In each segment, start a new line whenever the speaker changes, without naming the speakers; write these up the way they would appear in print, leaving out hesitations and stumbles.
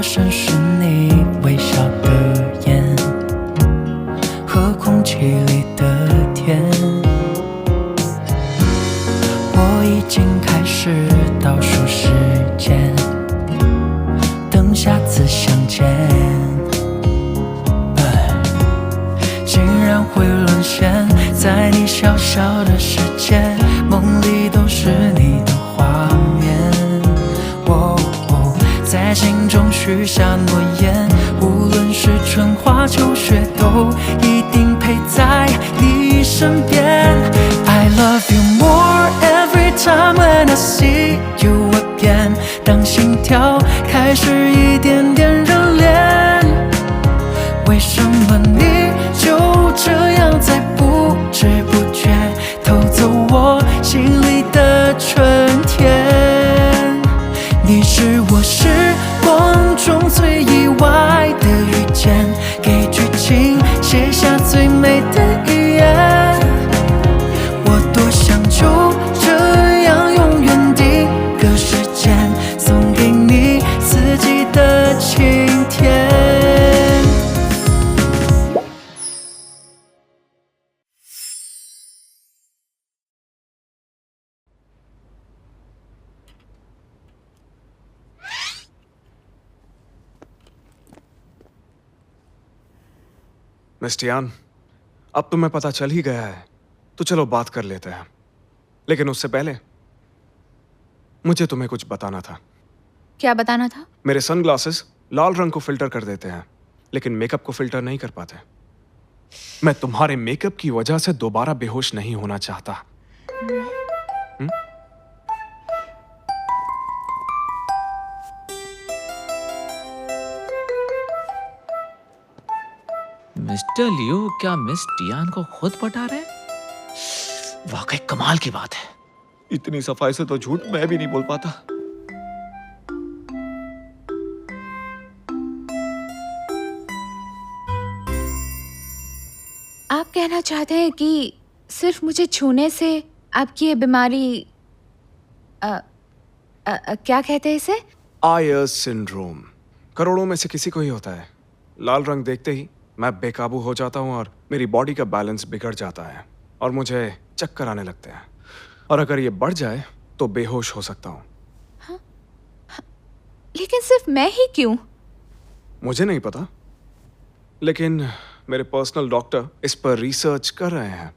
身是你微笑的眼和空气里的甜。我已经开始倒数时间，等下次相见。竟然会沦陷在你小小的世界，梦里都是你的画面。在心中许下诺言，无论是春花秋雪，都一定陪在你身边。I love you more every time when I see you again。当心跳开始一点点热恋，为什么你就这样在不知不觉偷走我心里的春天？你是我时光中最意外的遇见，给剧情写下最美的语言。我多想就这样永远定格时间，送给你四季的晴天。
मिस Tian, अब तुम्हें पता चल ही गया है, तो चलो बात कर लेते हैं। लेकिन उससे पहले मुझे तुम्हें कुछ बताना था।
क्या बताना था?
मेरे सनग्लासेस लाल रंग को फिल्टर कर देते हैं, लेकिन मेकअप को फिल्टर नहीं कर पाते। मैं तुम्हारे मेकअप की वजह से दोबारा बेहोश नहीं होना चाहता।
मिस्टर लियो क्या मिस टियान को खुद पटा रहे? वाकई कमाल की बात है। इतनी सफाई से तो झूठ मैं भी नहीं बोल पाता।
आप कहना चाहते हैं कि सिर्फ मुझे छूने से आपकी ये बीमारी क्या कहते हैं इसे?
आयर्स सिंड्रोम करोड़ों में से किसी को ही होता है। लाल रंग देखते ही मैं बेकाबू हो जाता हूँ और मेरी बॉडी का बैलेंस बिगड़ जाता है और मुझे चक्कर आने लगते हैं, और अगर ये बढ़ जाए तो बेहोश हो सकता हूँ।
हाँ? लेकिन सिर्फ मैं ही क्यों?
मुझे नहीं पता, लेकिन मेरे पर्सनल डॉक्टर इस पर रिसर्च कर रहे हैं।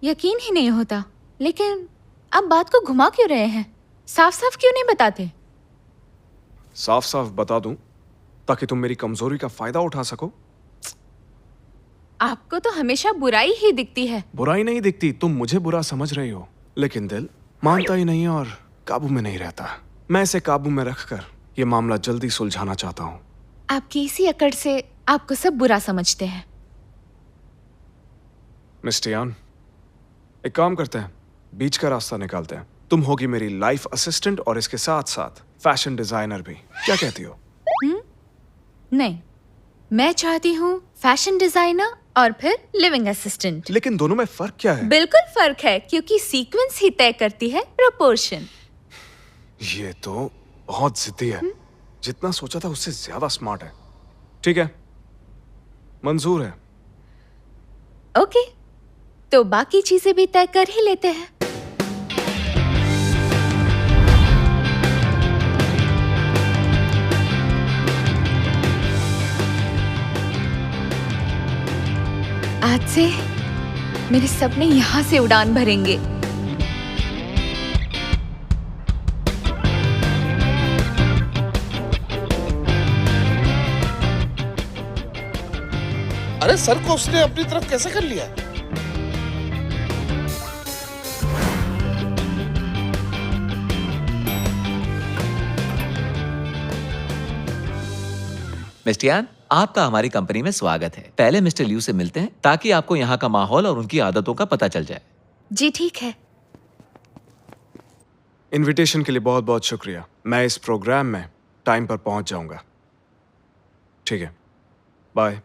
यकीन ही नहीं होता, लेकिन आप बात को घुमा क्यों रहे हैं? साफ साफ क्यों नहीं बताते?
साफ साफ बता दूं ताकि तुम मेरी कमजोरी का फायदा उठा सको।
आपको तो हमेशा बुराई ही दिखती है।
बुराई नहीं दिखती, तुम मुझे बुरा समझ रही हो, लेकिन दिल मानता ही नहीं और काबू में नहीं रहता। मैं इसे काबू में रखकर ये मामला जल्दी सुलझाना चाहता हूँ।
आपकी इसी अकड़ से आपको सब बुरा समझते हैं।
मिस टियान, एक काम करते हैं, बीच का रास्ता निकालते हैं। तुम होगी मेरी लाइफ असिस्टेंट और इसके साथ साथ फैशन डिजाइनर भी। क्या कहती हो?
नहीं, मैं चाहती हूँ फैशन डिजाइनर और फिर लिविंग असिस्टेंट।
लेकिन दोनों में फर्क क्या है?
बिल्कुल फर्क है, क्योंकि सीक्वेंस ही तय करती है प्रोपोर्शन।
ये तो बहुत जिद्दी है। जितना सोचा था उससे ज्यादा स्मार्ट है। ठीक है, मंजूर है।
ओके, तो बाकी चीजें भी तय कर ही लेते हैं। आज से मेरे सपने यहाँ से उड़ान भरेंगे।
अरे सर को उसने अपनी तरफ कैसे कर लिया?
मिस्टर टियान, आपका हमारी कंपनी में स्वागत है। पहले मिस्टर लियू से मिलते हैं ताकि आपको यहाँ का माहौल और उनकी आदतों का पता चल जाए।
जी ठीक है।
इनविटेशन के लिए बहुत बहुत शुक्रिया। मैं इस प्रोग्राम में टाइम पर पहुंच जाऊंगा। ठीक है, बाय।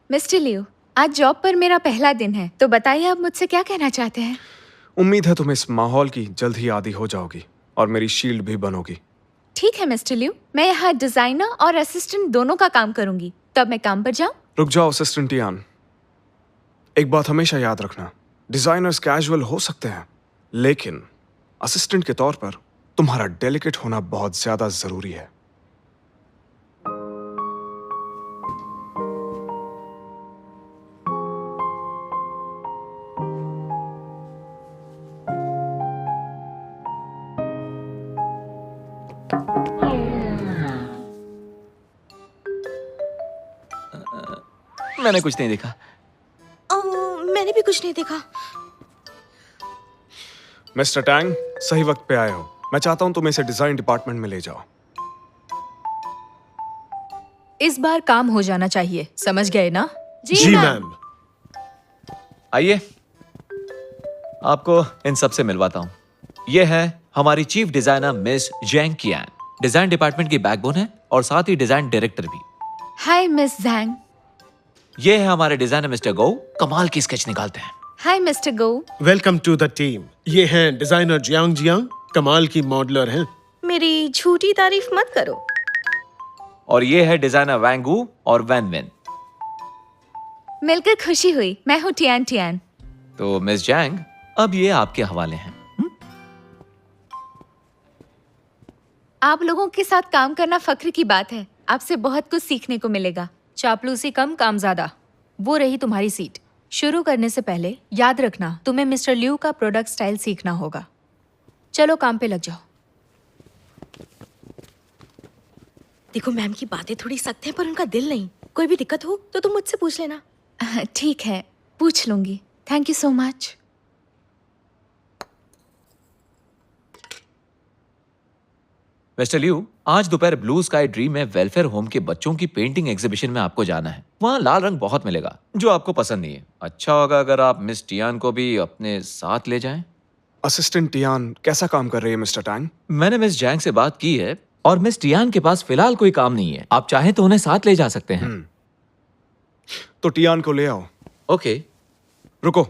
मिस्टर लियू, आज जॉब पर मेरा पहला दिन है, तो बताइए आप मुझसे क्या कहना चाहते हैं?
उम्मीद है तुम इस माहौल की जल्द ही आदी हो जाओगी और मेरी शील्ड भी बनोगी।
ठीक है मिस्टर लियू, मैं यहाँ डिजाइनर और असिस्टेंट दोनों का काम करूंगी। तब मैं काम पर जाऊँ?
रुक जाओ असिस्टेंट यान, एक बात हमेशा याद रखना, डिजाइनर्स कैजुअल हो सकते हैं, लेकिन असिस्टेंट के तौर पर तुम्हारा डेलिकेट होना बहुत ज्यादा जरूरी है।
मैंने कुछ नहीं देखा।
मैंने भी कुछ नहीं देखा।
मिस्टर टैंग, सही वक्त पे आए हो। मैं चाहता हूं तुम इसे डिजाइन डिपार्टमेंट में ले जाओ।
इस बार काम हो जाना चाहिए, समझ गए ना?
जी मैम।
आइए, आपको इन सब से मिलवाता हूँ। ये है हमारी चीफ डिजाइनर मिस जैंग कियान, डिजाइन डिपार्टमेंट की बैकबोन है और साथ ही डिजाइन डायरेक्टर भी।
Hi miss जैंग।
ये है हमारे डिजाइनर मिस्टर गो, कमाल की स्केच निकालते हैं।
Hi mister Go.
Welcome to the team. ये हैं डिजाइनर जियांग जियांग, कमाल की मॉडलर हैं।
मेरी झूठी तारीफ मत करो।
और ये है डिजाइनर वैंगू और वैन विन।
मिलकर खुशी हुई। मैं हूँ टियान टियान।
तो मिस जैंग, अब ये आपके हवाले हैं।
आप लोगों के साथ काम करना फख्र की बात है। आपसे बहुत कुछ सीखने को मिलेगा।
चापलूसी कम, काम ज्यादा। वो रही तुम्हारी सीट। शुरू करने से पहले याद रखना, तुम्हें मिस्टर लियू का प्रोडक्ट स्टाइल सीखना होगा। चलो काम पे लग जाओ। देखो मैम की बातें थोड़ी सख्त हैं, पर उनका दिल नहीं। कोई भी दिक्कत हो तो तुम मुझसे पूछ लेना।
ठीक है, पूछ लूंगी। Thank you so much.
Mister Liu, आज दोपहर ब्लू स्काई ड्रीम में वेलफेयर होम के बच्चों की पेंटिंग एग्जीबिशन में आपको जाना है। वहाँ लाल रंग बहुत मिलेगा जो आपको पसंद नहीं है। अच्छा होगा अगर आप मिस टियान को भी अपने साथ ले जाएं।
असिस्टेंट टियान कैसा काम कर रही है मिस्टर टैंग?
मैंने मिस जैंग से बात की है और मिस टियान के पास फिलहाल कोई काम नहीं है। आप चाहें तो उन्हें साथ ले जा सकते हैं।
तो टियान को ले आओ।
ओके।
रुको,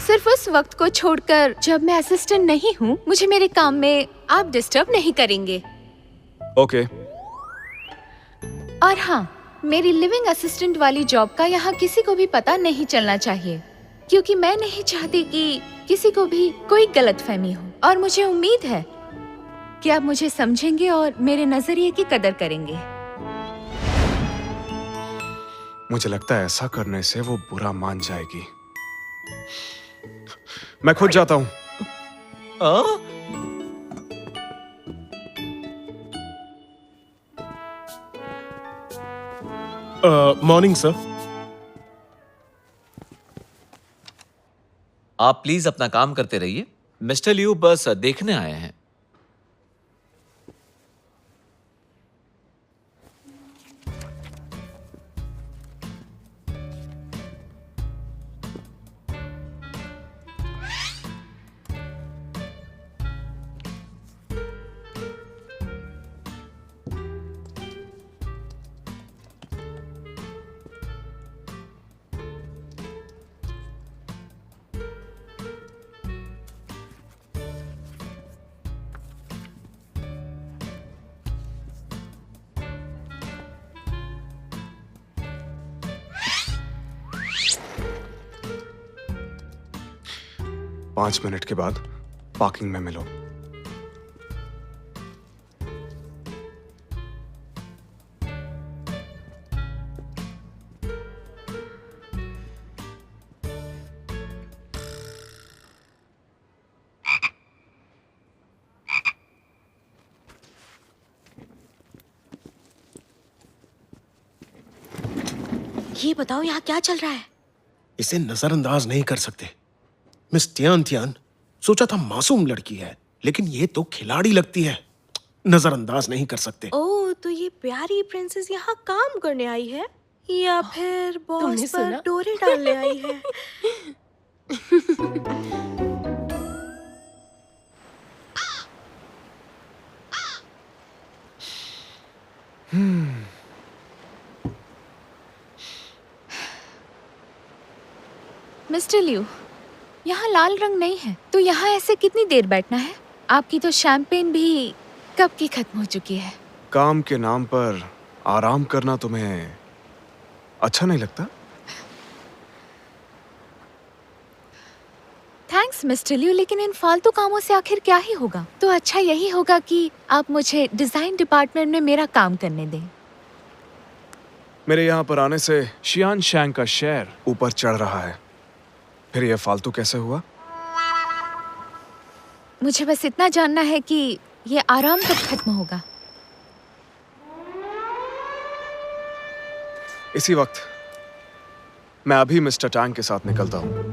सिर्फ उस वक्त को छोड़कर जब मैं असिस्टेंट नहीं हूँ, मुझे मेरे काम में आप डिस्टर्ब नहीं करेंगे।
ओके।
और हाँ, मेरी लिविंग असिस्टेंट वाली जॉब का यहाँ किसी को भी पता नहीं चलना चाहिए, क्योंकि मैं नहीं चाहती कि किसी को भी कोई गलतफहमी हो। और मुझे उम्मीद है कि आप मुझे समझेंगे और मेरे नजरिए की कदर करेंगे।
मुझे लगता है ऐसा करने से वो बुरा मान जाएगी। मैं खुद जाता हूं।
Morning sir.
आप प्लीज अपना काम करते रहिए। मिस्टर लियू बस देखने आए हैं।
पांच मिनट के बाद पार्किंग में मिलो।
ये बताओ यहाँ क्या चल रहा है?
इसे नजरअंदाज नहीं कर सकते। मिस टियान टियान सोचा था मासूम लड़की है, लेकिन ये तो खिलाड़ी लगती है। नजरअंदाज नहीं कर सकते।
ओह, तो ये प्यारी प्रिंसेस यहाँ काम करने आई है या फिर बॉस पर डोरे डालने आई है?
मिस्टर लियू, यहाँ लाल रंग नहीं है, तो यहाँ ऐसे कितनी देर बैठना है? आपकी तो शैम्पेन भी कब की खत्म हो चुकी है।
काम के नाम पर आराम करना तुम्हें अच्छा नहीं लगता?
थैंक्स मिस्टर लियो, लेकिन इन फालतू कामों से आखिर क्या ही होगा? तो अच्छा यही होगा कि आप मुझे डिजाइन डिपार्टमेंट में मेरा काम करने दें।
मेरे यहाँ पर आने से शियान शैंग का शेयर ऊपर चढ़ रहा है, फिर यह फालतू कैसे हुआ?
मुझे बस इतना जानना है कि ये आराम कब खत्म होगा।
इसी वक्त मैं अभी मिस्टर टैंग के साथ निकलता हूँ।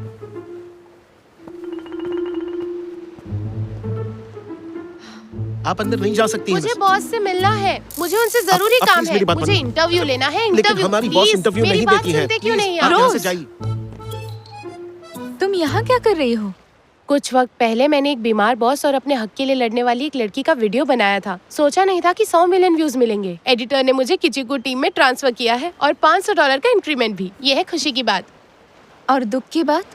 आप अंदर नहीं जा सकती हैं,
मुझे
मिस।
बॉस से मिलना है, मुझे उनसे जरूरी
आप
काम
प्लीज
है,
मेरी बात
मुझे
मानिए।
इंटरव्यू लेना है,
लेकिन
इंटरव्यू।
हमारी बॉस
प्लीज,
इंटरव्यू
मेरी
नहीं
बात
देती है।
सुनते क्यों
प्लीज,
नहीं
आप
आप?
यहाँ से
रोज।
जाइए।
तुम यहाँ क्या कर रही हो?
कुछ वक्त पहले मैंने एक बीमार बॉस और अपने हक के लिए लड़ने वाली एक लड़की का वीडियो बनाया था। सोचा नहीं था कि 100 मिलियन व्यूज मिलेंगे। एडिटर ने मुझे किचिकू टीम में ट्रांसफर किया है और $500 का इंक्रीमेंट भी। ये है खुशी की बात।
और दुख की बात?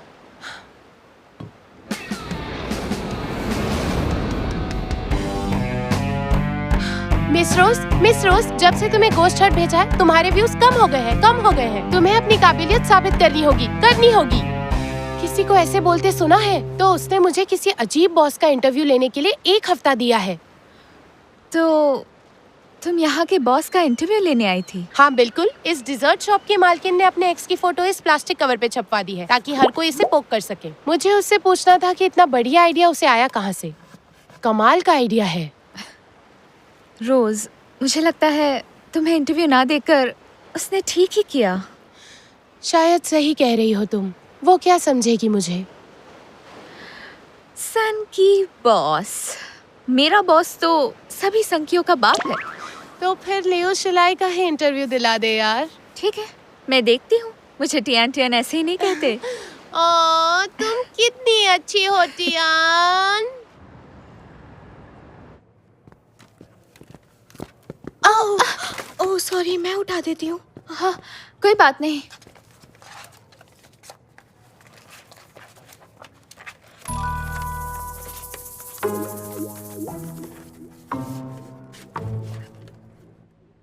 मिस रोज, जब से तुम्हें गोस्ट हर्ट भेजा है, तुम्हारे व्यूज कम हो गए हैं। तुम्हें अपनी काबिलियत साबित करनी होगी। किसी को ऐसे बोलते सुना है तो उसने मुझे किसी अजीब बॉस का इंटरव्यू लेने के लिए 1 हफ्ता दिया है।
तो तुम यहाँ के बॉस का इंटरव्यू लेने आई थी?
हाँ बिल्कुल। इस डिजर्ट शॉप की मालकिन ने अपने एक्स की फोटो इस प्लास्टिक कवर पे छपवा दी है ताकि हर कोई इसे पोक कर सके। मुझे उससे पूछना था कि इतना बढ़िया आइडिया उसे आया कहाँ से। कमाल का आइडिया है।
रोज, मुझे लगता है तुम्हें इंटरव्यू ना देकर उसने ठीक ही किया।
शायद सही कह रही हो तुम। वो क्या समझेगी मुझे?
सन की बॉस। मेरा बॉस तो सभी संकियों का बाप है।
तो फिर लियो शिलाई का ही इंटरव्यू दिला दे यार।
ठीक है, मैं देखती हूँ। मुझे टियान ऐसे ही नहीं कहते।
ओ, तुम कितनी अच्छी हो टियान।
ओह सॉरी, मैं उठा देती हूँ। हाँ, कोई बात नहीं।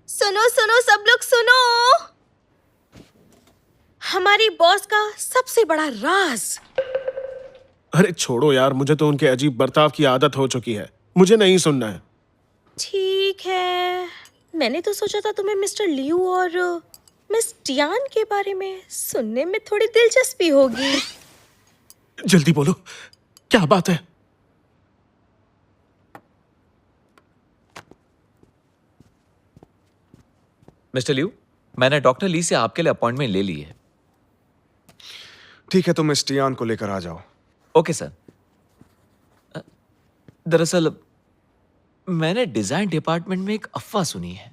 सुनो सुनो सब लोग सुनो, हमारी बॉस का सबसे बड़ा राज।
अरे छोड़ो यार, मुझे तो उनके अजीब बर्ताव की आदत हो चुकी है। मुझे नहीं सुनना है।
ठीक है, मैंने तो सोचा था तुम्हें मिस्टर लियू और मिस टियान के बारे में सुनने में थोड़ी दिलचस्पी होगी।
जल्दी बोलो, क्या बात है?
मिस्टर लियू, मैंने डॉक्टर ली से आपके लिए अपॉइंटमेंट ले ली है।
ठीक है, तुम इस टियान को लेकर आ जाओ।
Okay sir. दरअसल मैंने डिजाइन डिपार्टमेंट में एक अफवाह सुनी है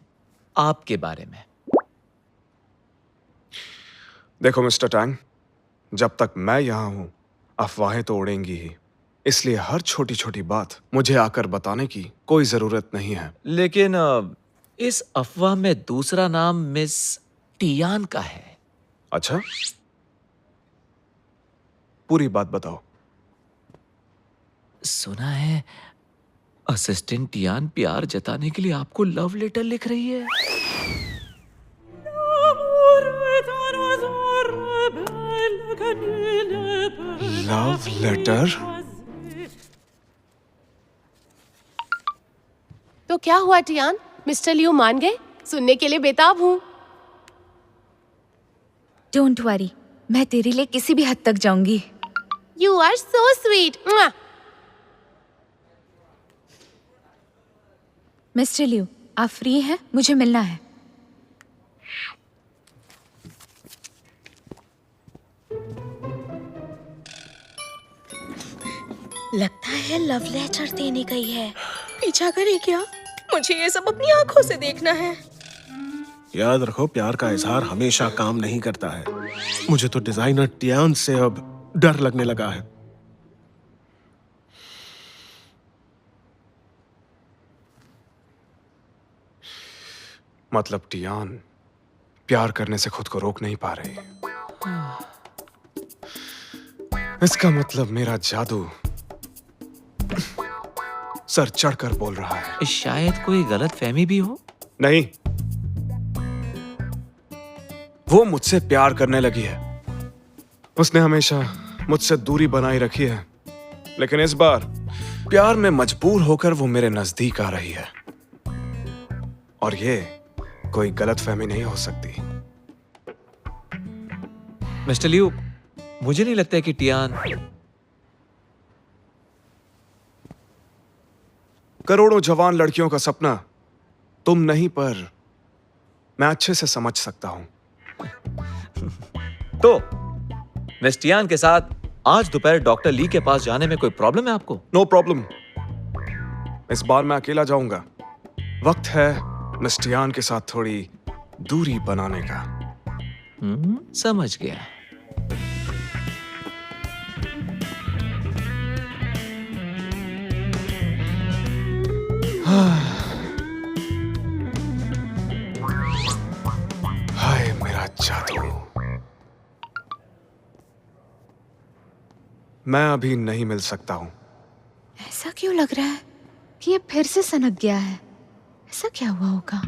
आपके बारे में।
देखो मिस्टर टैंग, जब तक मैं यहाँ हूं अफवाहें तो उड़ेंगी ही, इसलिए हर छोटी छोटी बात मुझे आकर बताने की कोई जरूरत नहीं है।
लेकिन इस अफवाह में दूसरा नाम मिस टियान का है।
अच्छा, पूरी बात बताओ।
सुना है असिस्टेंट टियान प्यार जताने के लिए आपको लव लेटर लिख रही है।
Love letter?
तो क्या हुआ टियान? मिस्टर लियू मान गए? सुनने के लिए बेताब हूँ।
डोंट वरी, मैं तेरे लिए किसी भी हद तक जाऊंगी।
You are so sweet.
Mister Liu, आप फ्री हैं? मुझे मिलना है।
लगता है लव लेटर देने गई है। पीछा करे क्या? मुझे ये सब अपनी आंखों से देखना है।
याद रखो, प्यार का इजहार हमेशा काम नहीं करता है। मुझे तो डिजाइनर टियान से अब डर लगने लगा है।
मतलब टियान प्यार करने से खुद को रोक नहीं पा रही। इसका मतलब मेरा जादू सर चढ़कर बोल रहा है।
शायद कोई गलत फहमी भी हो।
नहीं, वो मुझसे प्यार करने लगी है। उसने हमेशा मुझसे दूरी बनाई रखी है, लेकिन इस बार प्यार में मजबूर होकर वो मेरे नजदीक आ रही है। और ये कोई गलतफहमी नहीं हो सकती।
मिस्टर लियू, मुझे नहीं लगता है कि टियान।
करोड़ों जवान लड़कियों का सपना तुम नहीं, पर मैं अच्छे से समझ सकता हूं।
तो मिस टियान के साथ आज दोपहर डॉक्टर ली के पास जाने में कोई प्रॉब्लम है आपको?
No problem. इस बार मैं अकेला जाऊंगा। वक्त है मिस टियान के साथ थोड़ी दूरी बनाने का।
समझ गया।
हाय मेरा जादू। मैं अभी नहीं मिल सकता हूं।
ऐसा क्यों लग रहा है कि ये फिर से सनक गया है? ऐसा क्या हुआ होगा?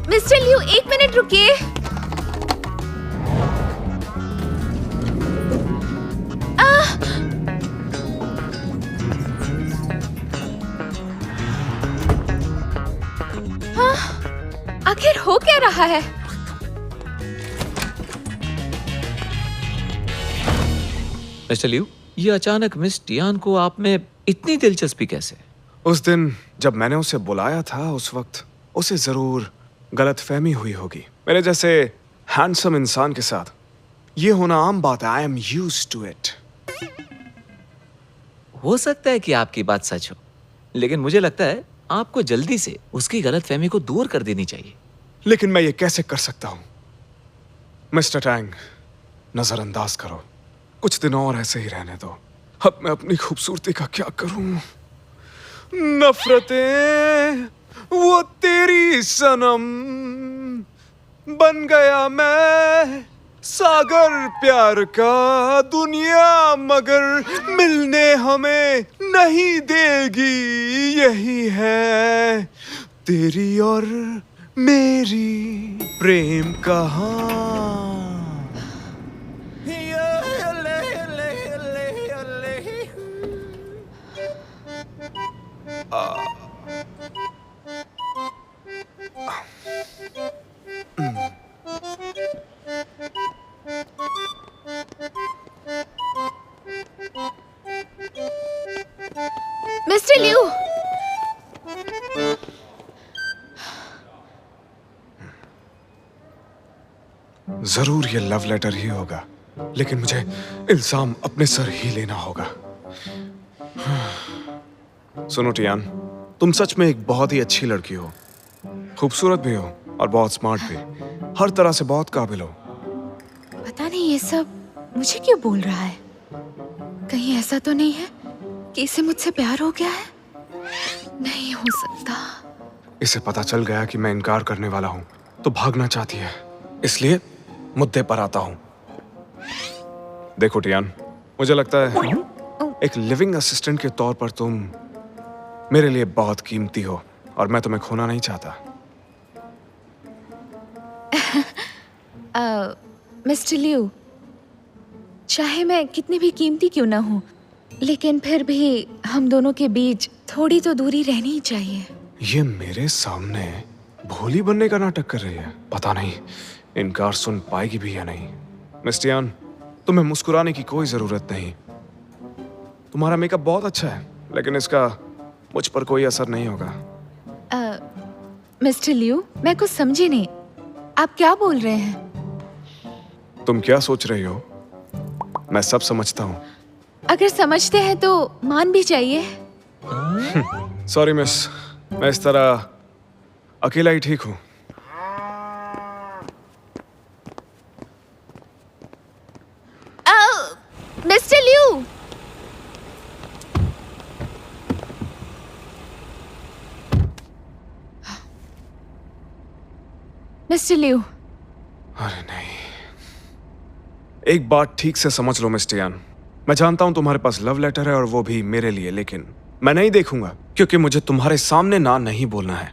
मिस्टर लियू, 1 मिनट रुकिए। आखिर हो क्या रहा है?
मिस्टर लियू, ये अचानक मिस टियान को आप में इतनी दिलचस्पी कैसे?
उस दिन जब मैंने उसे बुलाया था, उस वक्त उसे जरूर गलतफहमी हुई होगी। मेरे जैसे हैंडसम इंसान के साथ ये होना आम बात है। I am used to it.
हो सकता है कि आपकी बात सच हो, लेकिन मुझे लगता है आपको जल्दी से उसकी गलतफहमी को दूर कर देनी चाहिए।
लेकिन मैं ये कैसे कर सकता हूं? मिस्टर टैंग, नजरअंदाज करो। कुछ दिन और ऐसे ही रहने दो। अब मैं अपनी खूबसूरती का क्या करूं? नफरतें वो तेरी सनम, बन गया मैं सागर प्यार का। दुनिया मगर मिलने हमें नहीं देगी। यही है तेरी और मेरी प्रेम कहानी।
मिस्टर लियू,
जरूर ये लव लेटर ही होगा, लेकिन मुझे इल्जाम अपने सर ही लेना होगा। सुनो टियान, तुम सच में एक बहुत ही अच्छी लड़की हो। खूबसूरत भी हो और बहुत स्मार्ट भी। हर तरह से बहुत काबिल हो।
पता नहीं ये सब मुझे क्यों बोल रहा है। कहीं ऐसा तो नहीं है कि इसे मुझसे प्यार हो गया है? नहीं हो सकता।
इसे पता चल गया कि मैं इनकार करने वाला हूं, तो भागना चाहती है। इसलिए मुद्दे पर आता हूं। देखो टियान, मुझे लगता है एक लिविंग असिस्टेंट के तौर पर तुम मेरे लिए बहुत कीमती हो, और मैं तुम्हें खोना नहीं चाहता।
मिस्टर लियू, चाहे मैं कितनी भी कीमती क्यों ना हूँ, लेकिन फिर भी हम दोनों के बीच थोड़ी तो दूरी रहनी ही चाहिए।
ये मेरे सामने भोली बनने का नाटक कर रही है। पता नहीं इनकार सुन पाएगी भी या नहीं। मिस टियान, तुम्हें मुस्कुराने की कोई जरूरत नहीं। तुम्हारा मेकअप बहुत अच्छा है, लेकिन इसका मुझ पर कोई असर नहीं होगा।
मिस्टर लियू, मैं कुछ समझी नहीं। आप क्या बोल रहे हैं?
तुम क्या सोच रही हो? मैं सब समझता हूँ।
अगर समझते हैं तो मान भी जाइए।
सॉरी मिस, मैं इस तरह अकेला ही ठीक हूँ।
मिस्टर लियू, मिस्टर लियू,
अरे नहीं, एक बात ठीक से समझ लो मिस टियान, मैं जानता हूं तुम्हारे पास लव लेटर है और वो भी मेरे लिए, लेकिन मैं नहीं देखूंगा क्योंकि मुझे तुम्हारे सामने ना नहीं बोलना है।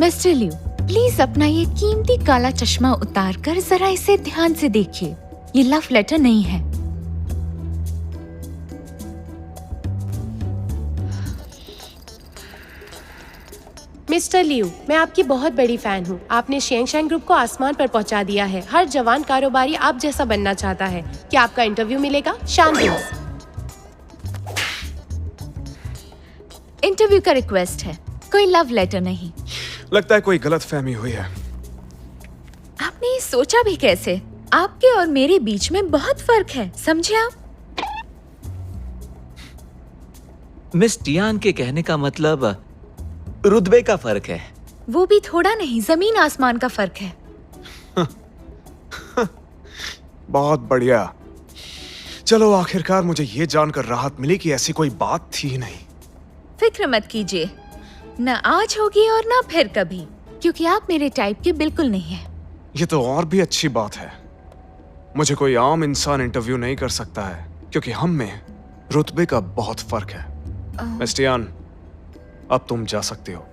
मिस्टर लिू, प्लीज अपना ये कीमती काला चश्मा उतार कर जरा इसे ध्यान से देखिए। ये लव लेटर नहीं है।
मिस्टर लियू, मैं आपकी बहुत बड़ी फैन हूँ। आपने शेंगशैंग ग्रुप को आसमान पर पहुँचा दिया है। हर जवान कारोबारी आप जैसा बनना चाहता है। क्या आपका इंटरव्यू मिलेगा? शानदार।
इंटरव्यू का रिक्वेस्ट है, कोई लव लेटर नहीं।
लगता है कोई गलतफहमी हुई है।
आपने ये सोचा भी कैसे? आपके और मेरे बीच में बहुत फर्क है, समझे आप?
मिस टियान के कहने का मतलब रुतबे का फर्क है।
वो भी थोड़ा नहीं, जमीन आसमान का फर्क है।
बहुत बढ़िया। चलो आखिरकार मुझे ये जानकर राहत मिली कि ऐसी कोई बात थी ही नहीं।
फिक्र मत कीजिए, न आज होगी और न फिर कभी, क्योंकि आप मेरे टाइप के बिल्कुल नहीं हैं।
ये तो और भी अच्छी बात है। मुझे कोई आम इंसान इंटरव्यू नहीं कर सकता है क्योंकि हम में रुतबे का बहुत फर्क है। मिस टियान, अब तुम जा सकती हो।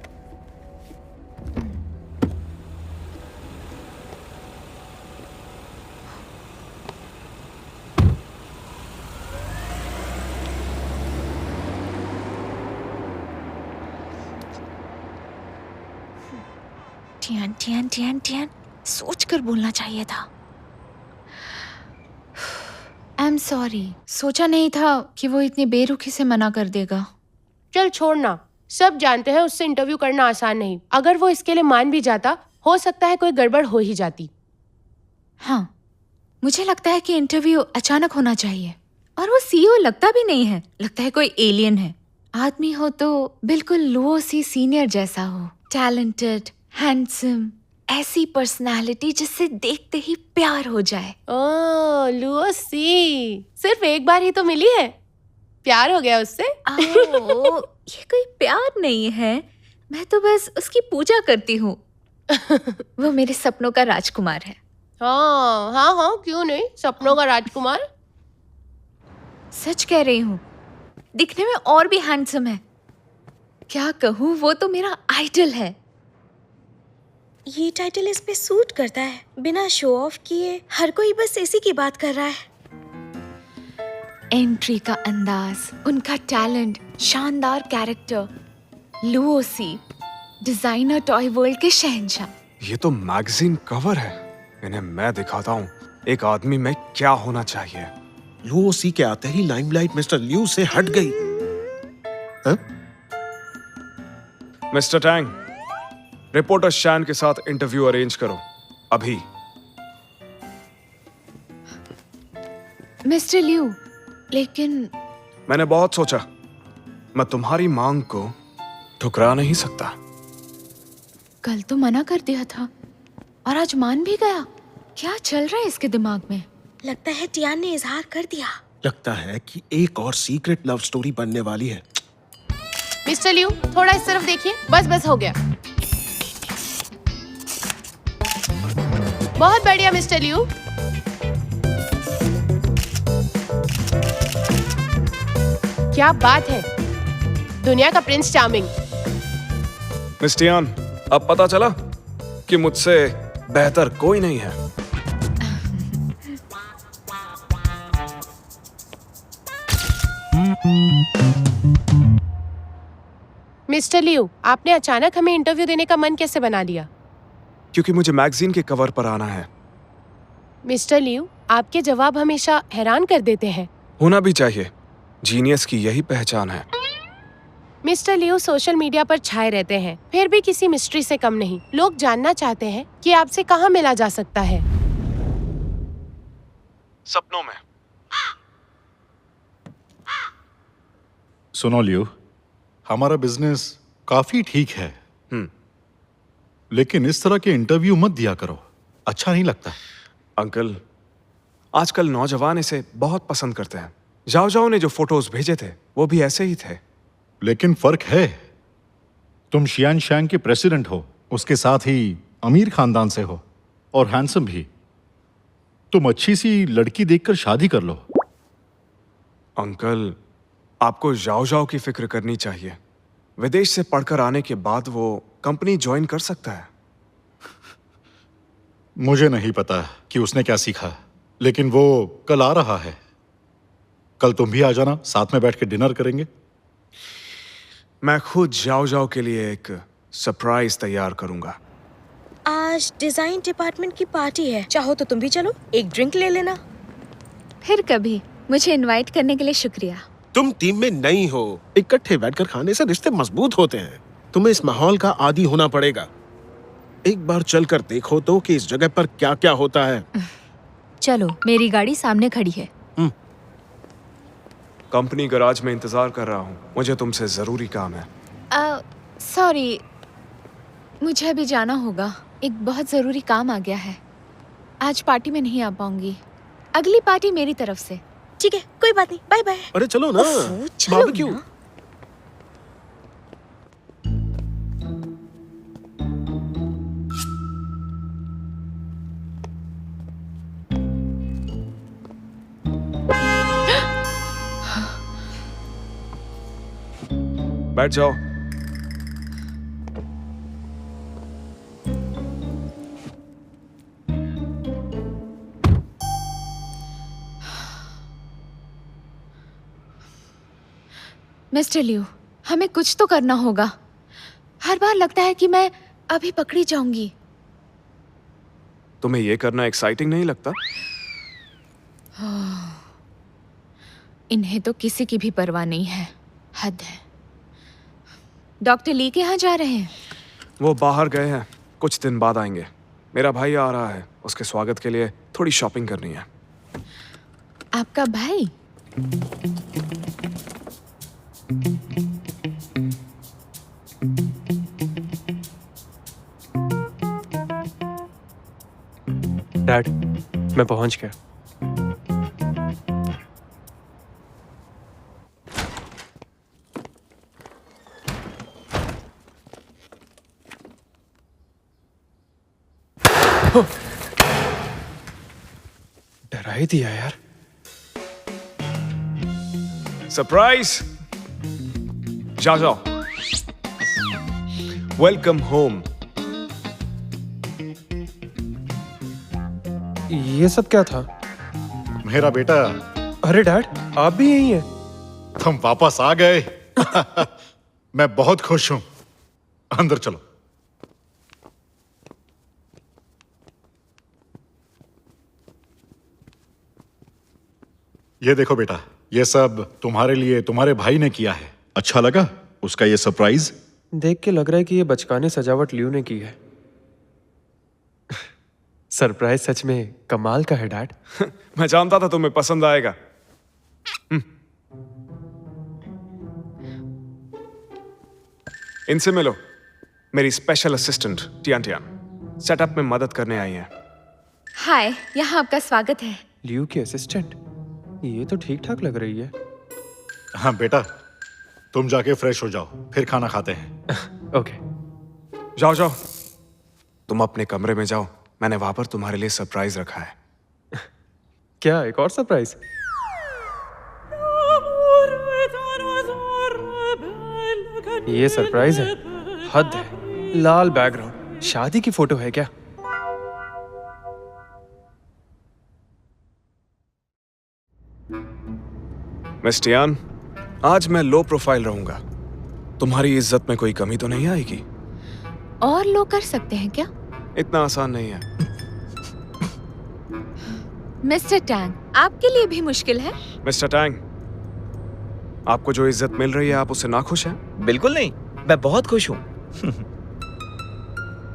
टियान टियान टियान टियान, सोच कर बोलना चाहिए था। आई एम सॉरी, सोचा नहीं था कि वो इतनी बेरुखी से मना कर देगा।
चल छोड़ना, सब जानते हैं उससे इंटरव्यू करना आसान नहीं। अगर वो इसके लिए मान भी जाता, हो सकता है कोई गड़बड़ हो ही जाती।
हाँ, मुझे लगता है कि इंटरव्यू अचानक होना चाहिए। और वो सीईओ लगता भी नहीं है, लगता है कोई एलियन है। आदमी हो तो बिल्कुल लुओ सी सीनियर जैसा हो, टैलेंटेड, हैंडसम, ऐसी पर्सनालिटी जिससे देखते ही प्यार हो जाए।
ओह लुओसी, सिर्फ एक बार ही तो मिली है, प्यार हो गया उससे?
ओह, ये कोई प्यार नहीं है, मैं तो बस उसकी पूजा करती हूँ। वो मेरे सपनों का राजकुमार है।
हाँ हाँ हाँ, क्यों नहीं, सपनों का राजकुमार।
सच कह रही हूँ, दिखने में और भी हैंडसम है। क्या कहूँ, वो तो मेरा आइडल है।
ये टाइटल इस पे सूट करता है। बिना शो ऑफ किए हर कोई बस इसी की बात कर रहा है।
एंट्री का अंदाज, उनका टैलेंट, शानदार कैरेक्टर, लुओसी, डिजाइनर टॉय वर्ल्ड के शहंशाह।
ये तो मैगजीन कवर है। इन्हें मैं दिखाता हूँ एक आदमी में क्या होना चाहिए।
लुओसी के आते ही लाइमलाइट मिस्टर लियू से हट गई। हाँ?
मिस्टर टैंग, रिपोर्टर शैन के साथ इंटरव्यू अरेंज करो अभी।
मिस्टर लियू, लेकिन
मैंने बहुत सोचा, मैं तुम्हारी मांग को ठुकरा नहीं सकता।
कल तो मना कर दिया था और आज मान भी गया। क्या चल रहा है इसके दिमाग में?
लगता है टियान ने इजहार कर दिया।
लगता है कि एक और सीक्रेट लव स्टोरी बनने वाली है।
मिस्टर लियू, थोड़ा इस तरफ देखिए, बस बस हो गया। बहुत बढ़िया मिस्टर लियू। क्या बात है, दुनिया का प्रिंस चार्मिंग।
मिस टियान, अब पता चला कि मुझसे बेहतर कोई नहीं है।
मिस्टर लियू, आपने अचानक हमें इंटरव्यू देने का मन कैसे बना लिया?
क्योंकि मुझे मैगजीन के कवर पर आना है।
मिस्टर लियू, आपके जवाब हमेशा हैरान कर देते हैं।
होना भी चाहिए, जीनियस की यही पहचान है।
मिस्टर लियू सोशल मीडिया पर छाए रहते हैं, फिर भी किसी मिस्ट्री से कम नहीं। लोग जानना चाहते हैं कि आपसे कहाँ मिला जा सकता है।
सपनों में।
सुनो लियो, हमारा बिजनेस काफी ठीक है, लेकिन इस तरह के इंटरव्यू मत दिया करो, अच्छा नहीं लगता।
अंकल, आजकल नौजवान इसे बहुत पसंद करते हैं। जाओ जाओ ने जो फोटोज भेजे थे वो भी ऐसे ही थे।
लेकिन फर्क है, तुम शियान शैंग के प्रेसिडेंट हो, उसके साथ ही अमीर खानदान से हो और हैंडसम भी। तुम अच्छी सी लड़की देखकर शादी कर लो।
अंकल, आपको जाओ जाओ की फिक्र करनी चाहिए। विदेश से पढ़कर आने के बाद वो कंपनी ज्वाइन कर सकता है।
मुझे नहीं पता कि उसने क्या सीखा, लेकिन वो कल आ रहा है। कल तुम भी आ जाना, साथ में बैठ के डिनर करेंगे।
मैं खुद जाओ जाओ के लिए एक सरप्राइज तैयार करूंगा।
आज डिजाइन डिपार्टमेंट की पार्टी है, चाहो तो तुम भी चलो, एक ड्रिंक ले लेना।
फिर कभी। मुझे इनवाइट करने के लिए शुक्रिया।
तुम टीम में नई हो, इकट्ठे बैठकर खाने से रिश्ते मजबूत होते हैं। तुम्हें इस माहौल का आदी होना पड़ेगा। एक बार चलकर देखो तो कि इस जगह पर क्या क्या होता है।
चलो, मेरी गाड़ी सामने खड़ी है।
कंपनी गराज में इंतजार कर रहा हूँ, मुझे तुमसे जरूरी काम है।
सॉरी, मुझे अभी जाना होगा। एक बहुत जरूरी काम आ गया है। आज पार्टी में नहीं आ पाऊंगी। अगली पार्टी मेरी तरफ से।
ठीक है, कोई बात नहीं, बाय बाय।
अरे चलो ना,
ओफो, चलो
बारबेक्यू।
ना।
बैठ जाओ।
मिस्टर लिू, हमें कुछ तो करना होगा। हर बार लगता है कि मैं अभी पकड़ी जाऊंगी।
तुम्हें ये करना एक्साइटिंग नहीं लगता?
इन्हें तो किसी की भी परवाह नहीं है। हद है। डॉक्टर ली के यहाँ जा रहे हैं?
वो बाहर गए हैं, कुछ दिन बाद आएंगे। मेरा भाई आ रहा है, उसके स्वागत के लिए थोड़ी शॉपिंग करनी है।
आपका भाई?
डैड, मैं पहुंच गया। डरा ही दिया यार।
सरप्राइज! जा जाओ। Welcome home.
ये सब क्या था?
मेरा बेटा,
अरे डैड, आप भी यही हैं?
तुम वापस आ गए। मैं बहुत खुश हूं। अंदर चलो। ये देखो बेटा, ये सब तुम्हारे लिए तुम्हारे भाई ने किया है। अच्छा लगा उसका ये सरप्राइज?
देख के लग रहा है कि ये बचकाने सजावट लियू ने की है। सरप्राइज सच में कमाल का है डैड।
मैं जानता था तुम्हें पसंद आएगा। इनसे मिलो, मेरी special assistant Tian Tian setup में मदद करने आई हैं।
हाय, यहाँ आपका स्वागत है।
लियू की असिस्टेंट? ये तो ठीक ठाक लग रही है।
हाँ बेटा, तुम जाके फ्रेश हो जाओ, फिर खाना खाते हैं।
ओके।
जाओ जाओ, तुम अपने कमरे में जाओ, मैंने वहां पर तुम्हारे लिए सरप्राइज रखा है।
क्या, एक और सरप्राइज? ये सरप्राइज है? हद है। लाल बैकग्राउंड, शादी की फोटो है क्या?
मिस टियान, आज मैं लो प्रोफाइल रहूंगा। तुम्हारी इज्जत में कोई कमी तो नहीं आएगी?
और लोग कर सकते हैं क्या?
इतना आसान नहीं है।
मिस्टर टैंग, आपके लिए भी मुश्किल है?
मिस्टर टैंग, आपको जो इज्जत मिल रही है, आप उससे नाखुश हैं?
बिल्कुल नहीं, मैं बहुत खुश हूँ।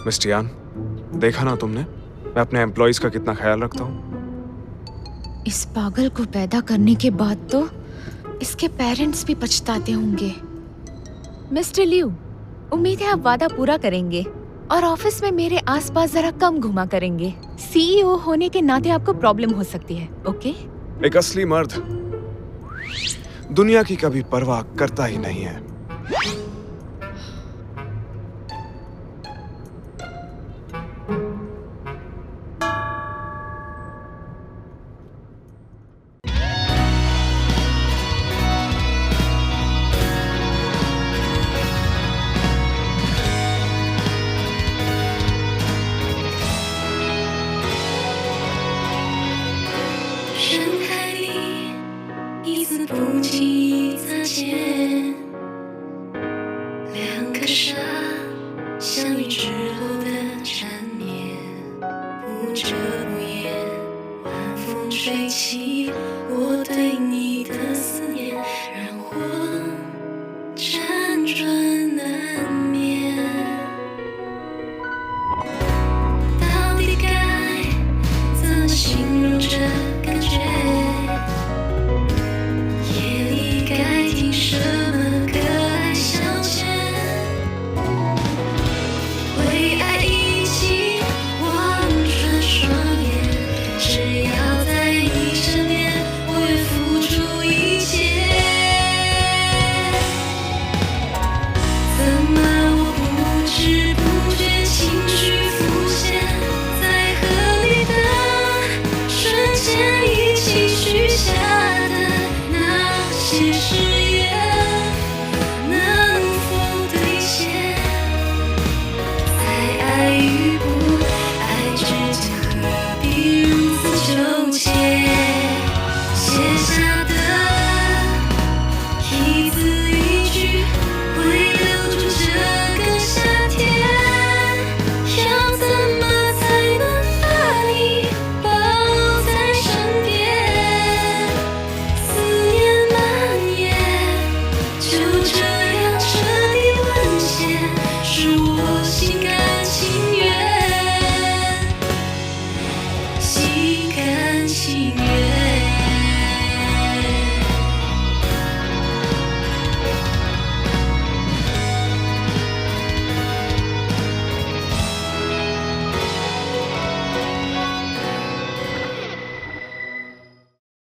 मिस टियान, देखा ना तुमने, मैं अपने एम्प्लॉइज का कितना ख्याल रखता हूँ।
इस पागल को पैदा करने के बाद तो इसके पेरेंट्स भी पछताते होंगे। मिस्टर लियू, उम्मीद है आप वादा पूरा करेंगे और ऑफिस में मेरे आसपास जरा कम घुमा करेंगे। सीईओ होने के नाते आपको प्रॉब्लम हो सकती है, ओके?
एक असली मर्द दुनिया की कभी परवाह करता ही नहीं है।